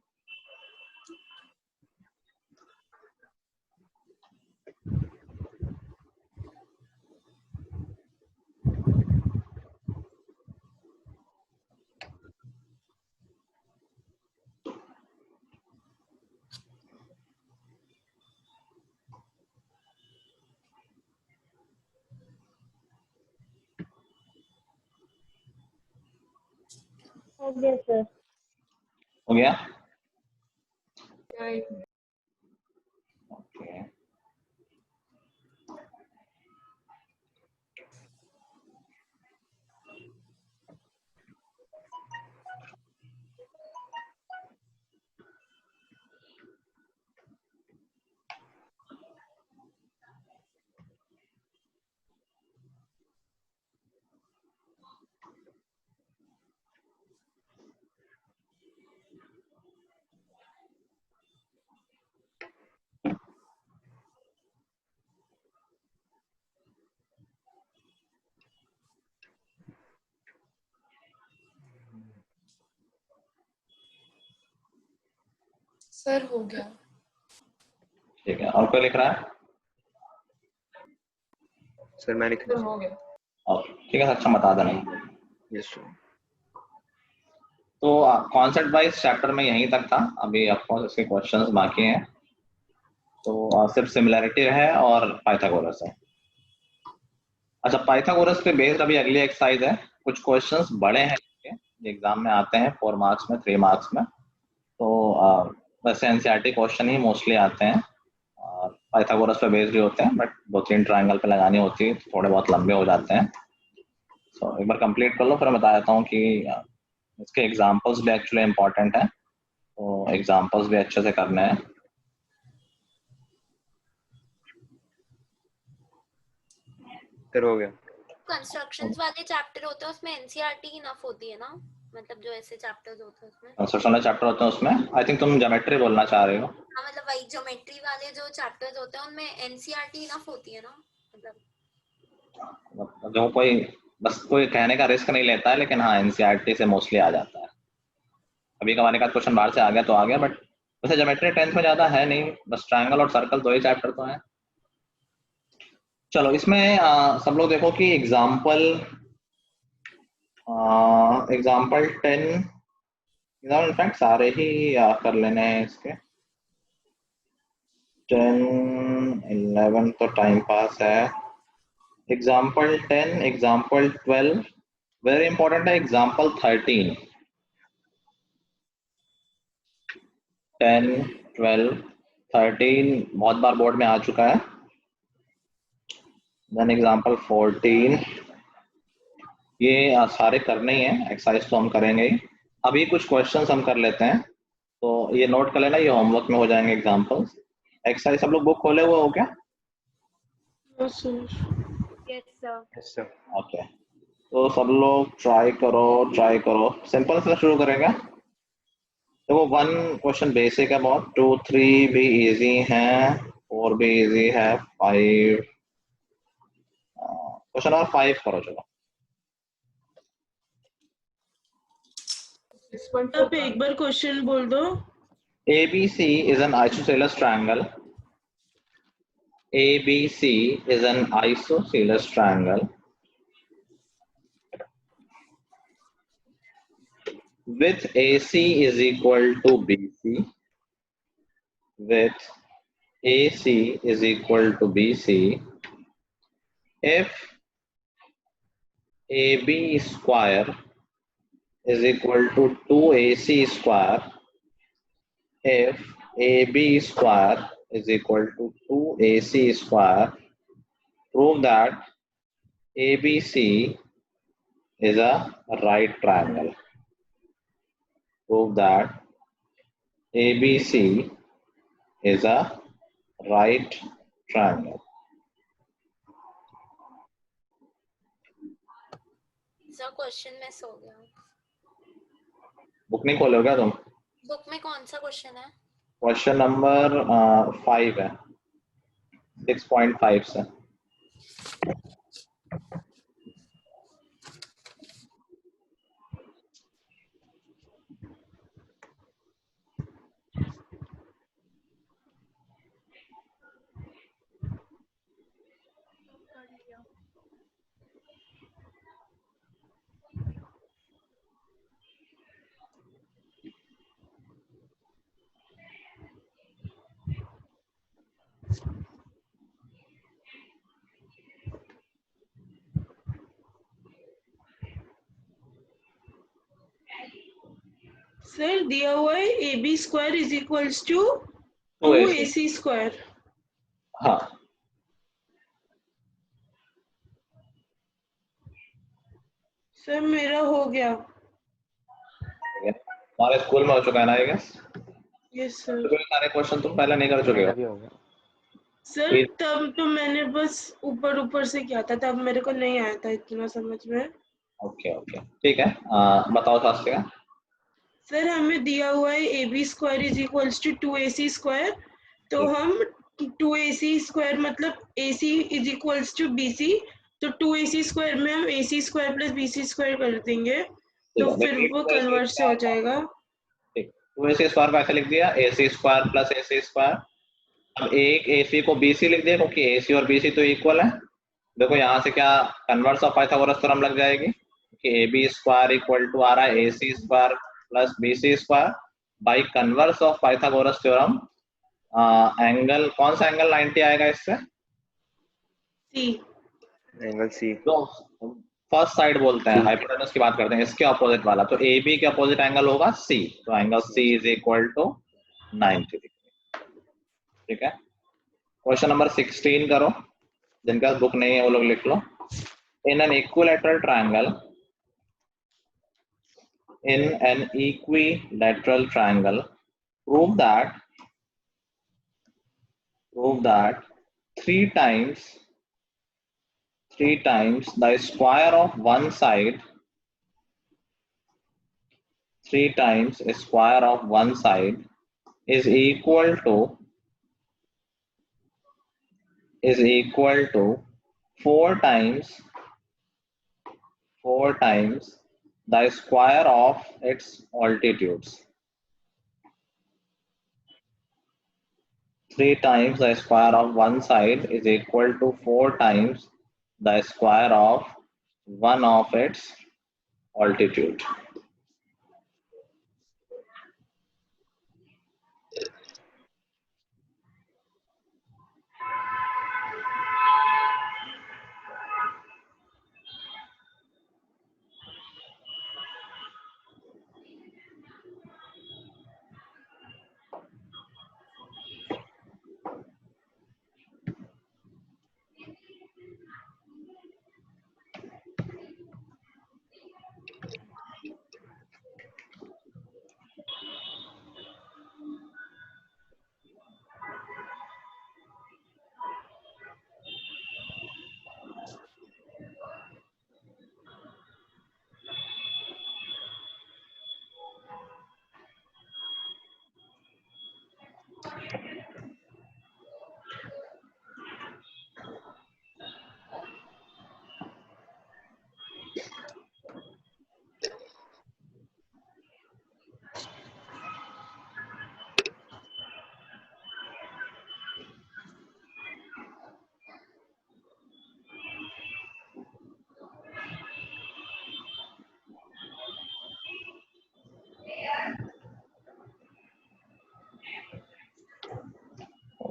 हो गया सर। हो गया? Right. ओके। सर हो गया। ठीक है, और कोई लिख रहा है? सर मैं लिख सर हो गया। और ठीक है, अच्छा बता देना। Yes sir. तो कॉन्सेप्ट वाइज चैप्टर में यहीं तक था, अभी ऑफकोर्स इसके क्वेश्चंस बाकी हैं। तो सिर्फ सिमिलैरिटी है और पाइथागोरस है। अच्छा, पाइथागोरस पे बेस्ड अभी अगली एक्सरसाइज है। कुछ क्वेश्चंस बड़े हैं एग्जाम में आते हैं, 4 मार्क्स में, 3 मार्क्स में। तो वैसे एनसीईआरटी क्वेश्चन ही मोस्टली आते हैं और पाइथागोरस पे बेस्ड ही होते हैं, बट 2-3 ट्रायंगल पे लगानी होती है तो थोड़े बहुत लंबे हो जाते हैं। तो एक बार कंप्लीट कर लो, फिर मैं बता देता हूँ कि इसके एग्जांपल्स भी एक्चुअली इंपॉर्टेंट है, तो एग्जांपल्स भी अच्छे से करने हैं। सर हो गया। कंस्ट्रक्शंस वाले चैप्टर होते हैं उसमें एनसीईआरटी इनफ होती है ना, मतलब जो ऐसे चैप्टर्स होते हैं उसमें। कंस्ट्रक्शन वाले चैप्टर होते हैं उसमें, आई थिंक तुम ज्योमेट्री बोलना चाह रहे हो। हाँ मतलब वही ज्योमेट्री वाले जो चैप्टर्स होते हैं उनमें एनसीईआरटी इनफ होती है ना, मतलब जो कोई बस कोई कहने का रिस्क नहीं लेता है, लेकिन हाँ एनसीईआरटी से मोस्टली आ जाता है। अभी कमाने का क्वेश्चन बाहर से आ गया तो आ गया, बट वैसे ज्योमेट्री 10th में ज्यादा है नहीं, बस ट्रायंगल और सर्कल 2 ही चैप्टर तो हैं। चलो इसमें सब लोग देखो कि एग्जाम्पल 10 इनफैक्ट सारे ही कर लेने हैं इसके। 10, 11 तो टाइम पास है। एग्जाम्पल 10, एग्जाम्पल 12 वेरी इंपॉर्टेंट है। एग्जाम्पल 13, 10, 12, 13 बहुत बार बोर्ड में आ चुका है। देन एग्जाम्पल 14, ये सारे करने ही है, एक्सरसाइज तो हम करेंगे ही। अभी कुछ क्वेश्चंस हम कर लेते हैं, तो ये नोट कर लेना, ये होमवर्क में हो जाएंगे एग्जाम्पल्स। एक्सरसाइज सब लोग बुक खोले हुए हो क्या? Yes sir. Yes sir. Okay, तो सब लोग ट्राई करो। सिंपल से शुरू करेंगे। देखो 1 क्वेश्चन बेसिक है बहुत, 2, 3 भी इजी है, 4 भी इजी है, 5 क्वेश्चन और 5 करो। चलो आप एक बार क्वेश्चन बोल दो। ABC is an isosceles triangle ABC is an isosceles triangle with AC is equal to BC, with AC is equal to BC, if AB square is equal to 2AC square, if AB square is equal to 2AC square, prove that ABC is a right triangle. Prove that ABC is a right triangle. Sir question miss हो गया. Book नहीं खोलोगे क्या तुम? Book में कौन सा question है? क्वेश्चन नंबर 5 है, 6.5 से. सर दिया हुआ है AB square is equals to 2AC. 2AC square. हाँ, सर मेरा हो गया. हमारे स्कूल में हो चुका है ना, आई गेस. Yes sir. तो सारे क्वेश्चन तुम पहले नहीं कर चुके मेरा हो. भी हो गया. सर तब तो मैंने बस ऊपर ऊपर से किया था, तब मेरे को नहीं आया था इतना समझ में. ओके ओके, ठीक है. बताओ शास्त्रिका. सर हमें दिया हुआ है AB square is equals to 2AC square, तो हम 2AC स्क्वायर मतलब AC is equals to BC, तो 2AC स्क्वायर में हम AC square plus BC square कर देंगे, तो फिर वो कन्वर्ट से हो जाएगा. ठीक, 2AC स्क्वायर को ऐसे लिख दिया, AC square plus AC square. अब एक AC को BC लिख दिया क्योंकि AC और BC तो इक्वल है. देखो यहाँ से क्या कन्वर्स ऑफ पाइथागोरस थ्योरम लग जाएगी कि AB स्क्वायर इक्वल टू आ रहा है AC square plus BC square. By converse of Pythagoras theorem angle, कौन सा एंगल 90 आएगा इससे? C. Angle C. तो फर्स्ट साइड बोलते हैं, हाइपोटेनस की बात करते हैं, इसके अपोजिट वाला. तो AB के अपोजिट एंगल होगा C, तो angle C is equal to 90 degree. ठीक है. क्वेश्चन नंबर 16 करो, जिनका बुक नहीं है वो लोग लिख लो. In an equilateral triangle, in an equilateral triangle, prove that 3 times the square of one side, 3 times a square of one side is equal to 4 times the square of its altitudes. 3 times the square of one side is equal to 4 times the square of one of its altitude.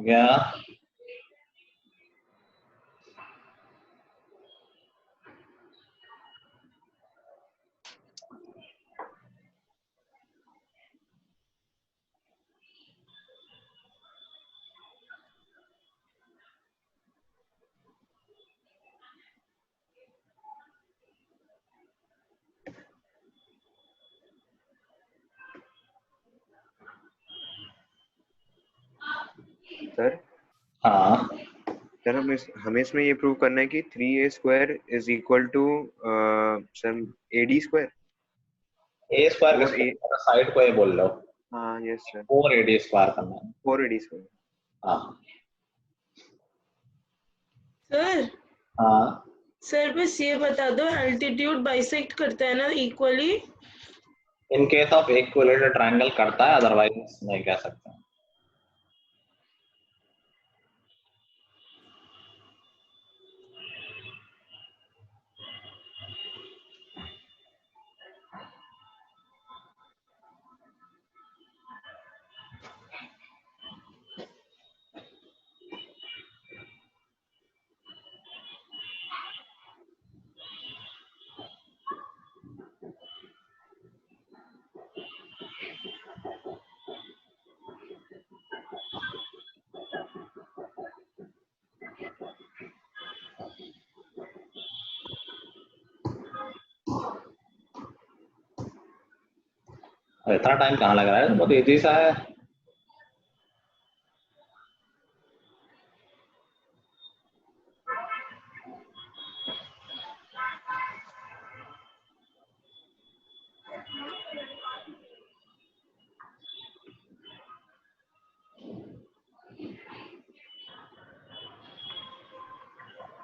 गया। सर हाँ सर हमें इसमें ये prove करना है कि 3a² is equal to sir AD square. A square Four किसको साइड को ये बोल रहे हो? हाँ यस सर 4AD स्क्वायर करना है। 4AD square. हाँ सर हाँ सर बस ये बता दो, एल्टीट्यूड बाइसेक्ट करता है ना equally? In case of equilateral triangle करता है, अदरवाइज नहीं कह सकते। इतना टाइम कहाँ लग रहा है? बहुत इजी सा है।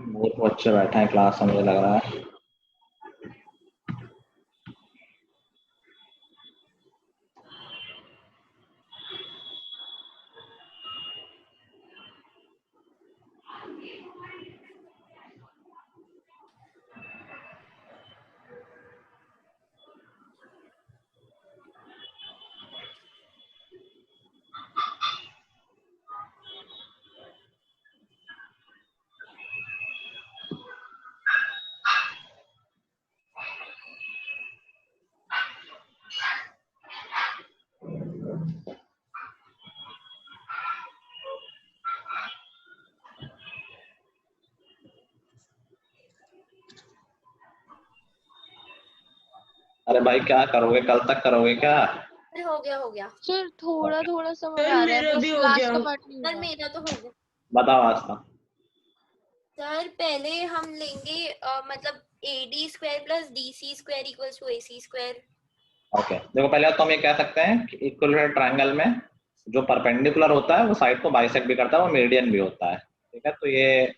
बहुत बच्चे बैठे हैं क्लास में, मुझे लग रहा है। अरे भाई क्या करोगे, कल तक करोगे क्या? अरे हो गया सर थोड़ा थोड़ा समझ सर, आ रहा है, मेरा बस भी हो लास्ट गया। का पार्ट नहीं सर हुआ। मेरा तो हो गया। बताओ आज का। सर पहले हम लेंगे मतलब AD² plus DC² equals to AC²। Okay देखो, पहले तो हम ये कह सकते हैं कि इक्विलेटरल ट्रायंगल में जो परपेंडिकुलर होता है वो साइड को बाइसेक्ट भी करता है, वो मीडियन भी होता है। ठीक है, तो ये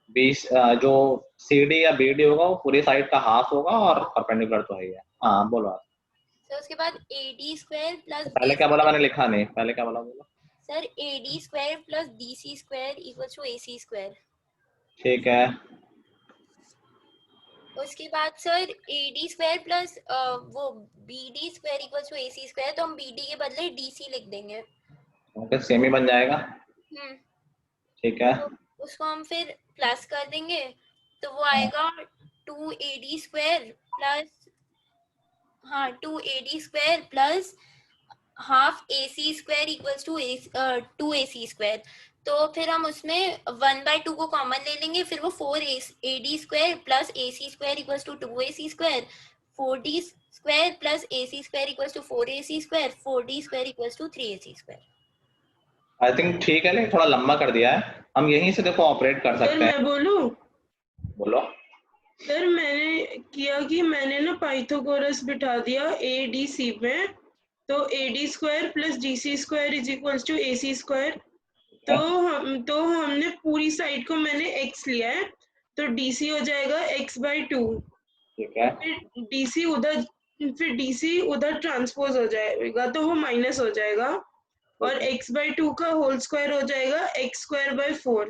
20 जो CD या BD होगा वो पूरी साइड का हाफ होगा और परपेंडिकुलर तो है ही है। हाँ बोलो आप। सर उसके बाद AD² प्लस पहले क्या बोला? मैंने लिखा नहीं, पहले क्या बोला? बोलो। Sir AD² plus DC² equals to AC²। ठीक है, उसके बाद सर AD² प्लस वो BD² इक्वल्स टू AC², तो हम BD के बदले DC लिख देंगे। ओके सेम ही बन जाएगा। ठीक है, तो उसको हम फिर प्लस कर देंगे, तो वो आएगा 2AD² plus 2AD² plus half AC² equals to 2AC²। तो फिर हम उसमें 1/2 को कॉमन ले लेंगे, फिर वो 4AD² plus AC² equals to 2AC², 4D² plus AC² equals to 4AC², 4D² equals to 3AC²। I think ठीक है, लेकिन थोड़ा लंबा कर दिया है। हम यहीं से देखो ऑपरेट कर सर सकते हैं। मैं बोलूं? बोलो। सर मैंने किया कि मैंने ना पाइथागोरस बिठा दिया ADC में, तो AD² plus DC² is equals to AC²। तो हमने पूरी साइड को मैंने x लिया है, तो DC हो जाएगा x/2। ठीक है, फिर DC उधर ट्रांसपोज हो जाएगा, तो वो माइनस हो जाएगा, और x/2 का होल स्क्वायर हो जाएगा x²/4,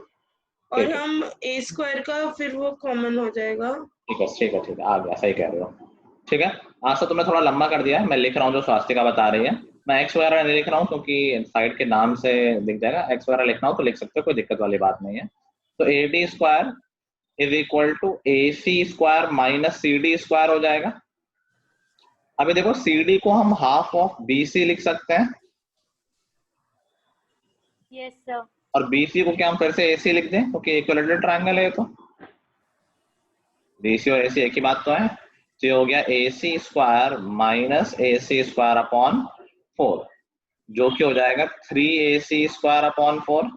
और ठीक है। हम A² का फिर वो कॉमन हो जाएगा। ठीक है ठीक है ठीक है, आ गया, सही कह रहे हो। ठीक है, आज तो तुमने थोड़ा लंबा कर दिया है, मैं लिख रहा हूँ जो स्वास्तिका बता रही है। मैं एक्स वगैरह नहीं लिख रहा हूँ क्योंकि साइड के नाम से दिख जाएगा। एक्स वगैरह लिखना हो तो लिख सकते हो, कोई दिक्कत वाली बात नहीं है। तो A D square is equal to A C square minus C D square हो जाएगा। अभी देखो सी डी को हम हाफ ऑफ बी सी लिख सकते हैं, यस सर। और बी सी को क्या हम फिर से ए सी लिख दें क्योंकि इक्विलेटरल ट्रायंगल है। तो बी सी और ए सी एक ही बात तो है। तो ये हो गया ए सी स्क्वायर माइनस ए सी स्क्वायर अपॉन 4, जो कि हो जाएगा 3ac स्क्वायर अपॉन 4।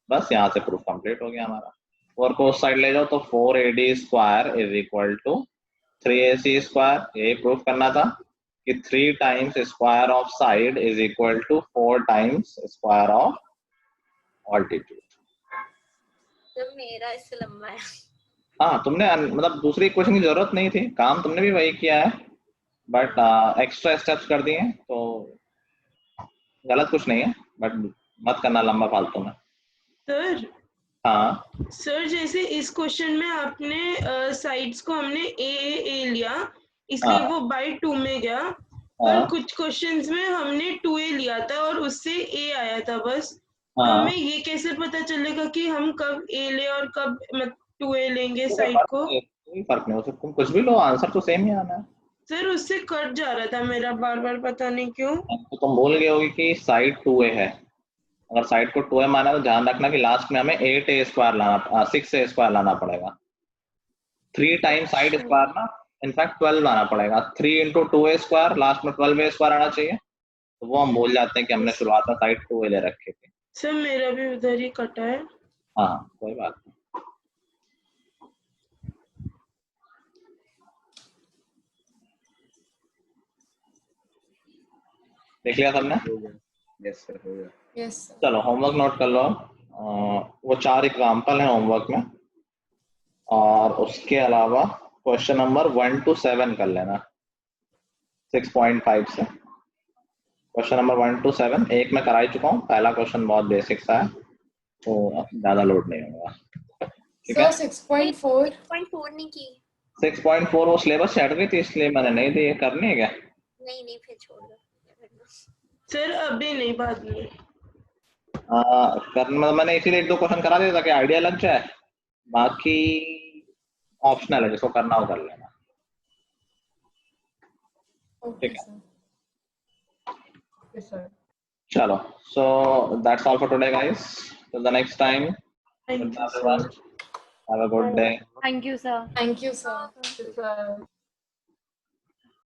बस यहाँ से प्रूफ कंप्लीट हो गया हमारा। 4 को उस साइड ले जाओ तो 4ad square is equal to 3ac square. ये प्रूफ करना था कि 3 times square of side is equal to 4 times square of altitude. तो मेरा इससे लंबा है। हाँ, तुमने मतलब दूसरी क्वेश्चन की जरूरत नहीं थी, काम तुमने भी वही किया है, बट एक्स्ट्रा स्टेप्स कर दिए हैं, तो गलत कुछ नहीं है, बट मत करना लंबा फालतू में। सर हाँ सर जैसे इस क्वेश्चन में आपने साइड्स को हमने ए लिया, इसलिए हाँ। वो बाय 2 में गया। पर कुछ क्वेश्चंस में हमने 2a लिया था और उससे a आया था बस। तो हाँ, हमें ये कैसे पता चलेगा कि हम कब a ले और कब 2a लेंगे कोई साइड फर्क को? नहीं है, कोई फर्क नहीं हो सकता, तुम कुछ भी लो, आंसर तो सेम ही आना है। सर उससे कट जा रहा था मेरा बार बार, पता नहीं क्यों। तो तुम भूल गए होगी कि साइड 2a है। अगर साइड को 2a माना तो ध्यान रखना कि लास्ट में हमें 8a स्क्वायर लाना 6a स्क्वायर लाना पड़ेगा। 3 टाइम साइड स्क्वायर ना, इनफैक्ट 12 लाना पड़ेगा। 3 इंटू 2a स्क्वायर, लास्ट में 12a स्क्वायर आना चाहिए। तो वो हम भूल जाते हैं कि हमने शुरुआत में साइड 2a ले रखी थी। सर मेरा भी उधर ही कटा है। हाँ, कोई बात नहीं। देख लिया सबने? यस सर, हो गया। Yes sir. चलो होमवर्क नोट कर लो। वो 4 एग्जाम्पल हैं होमवर्क में, और उसके अलावा क्वेश्चन नंबर 1 to 7 कर लेना 6.5 से। क्वेश्चन नंबर 1 to 7 एक मैं करा ही चुका हूँ। पहला क्वेश्चन बहुत बेसिक सा है, तो ज्यादा लोड नहीं होगा। ठीक है। सर 6.4 6.4 नहीं की। 6.4 वो सिलेबस से हट गई थी, इसलिए मैंने नहीं दी। करनी है क्या? नहीं फिर छोड़ दो। सर अभी नहीं, बाद में। करना मैंने इसीलिए 1-2 क्वेश्चन करा दिया ताकि आइडिया लग जाए। बाकी ऑप्शनल है, जिसको करना हो कर लेना। ओके ठीक है। सर। Okay sir. चलो, so that's all for today guys, till the next time, Thank you, everyone, sir. have a good day. Thank you sir. Thank you sir.